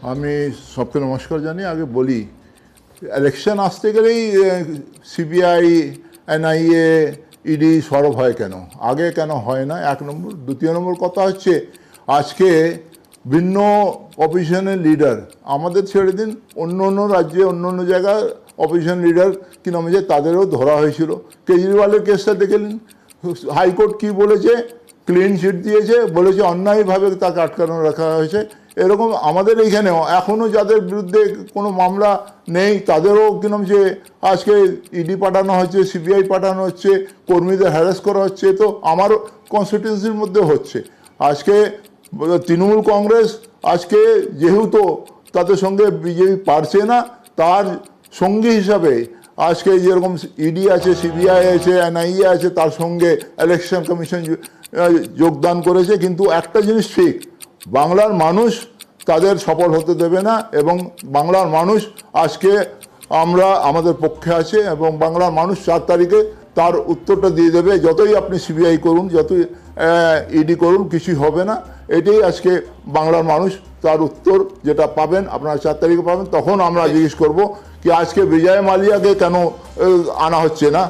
আমি সবকে নমস্কার জানি। আগে বলি, ইলেকশন আসতে গেলেই সিবিআই, এনআইএ, ইডি সরব হয় কেন, আগে কেন হয় না? এক নম্বর। দ্বিতীয় নম্বর কথা হচ্ছে, আজকে ভিন্ন অপোজিশনের লিডার, আমাদের ছেড়ে দিন, অন্য অন্য রাজ্যে অন্য অন্য জায়গায় অপোজিশন লিডার কি নাম হয়েছে তাদেরও ধরা হয়েছিল। কেজরিওয়ালের কেসটা দেখে নিন, হাইকোর্ট কি বলেছে, ক্লিন চিট দিয়েছে, বলেছে অন্যায়ভাবে তাকে আটকানো রাখা হয়েছে। এরকম আমাদের এইখানেও এখনও যাদের বিরুদ্ধে কোনো মামলা নেই তাদেরও কিরম যে আজকে ইডি পাঠানো হচ্ছে, সিবিআই পাঠানো হচ্ছে, কর্মীদের হ্যারাস করা হচ্ছে। তো আমার কনস্টিটিউন্সির মধ্যে হচ্ছে। আজকে তৃণমূল কংগ্রেস আজকে যেহেতু তাদের সঙ্গে বিজেপি পারছে না, তার সঙ্গী হিসাবে আজকে যেরকম ইডি আছে, সিবিআই আছে, এনআইএ আছে, তার সঙ্গে ইলেকশন কমিশন যোগদান করেছে। কিন্তু একটা জিনিস ঠিক, বাংলার মানুষ তাদের সফল হতে দেবে না, এবং বাংলার মানুষ আজকে আমাদের পক্ষে আছে, এবং বাংলার মানুষ 4 তারিখে তার উত্তরটা দিয়ে দেবে। যতই আপনি সিবিআই করুন, যতই ইডি করুন, কিছুই হবে না। এটাই আজকে বাংলার মানুষ তার উত্তর যেটা পাবেন, আপনারা 4 তারিখে পাবেন। তখন আমরা জিজ্ঞেস করব কি আজকে বিজয় মালিয়াকে কেন আনা হচ্ছে না।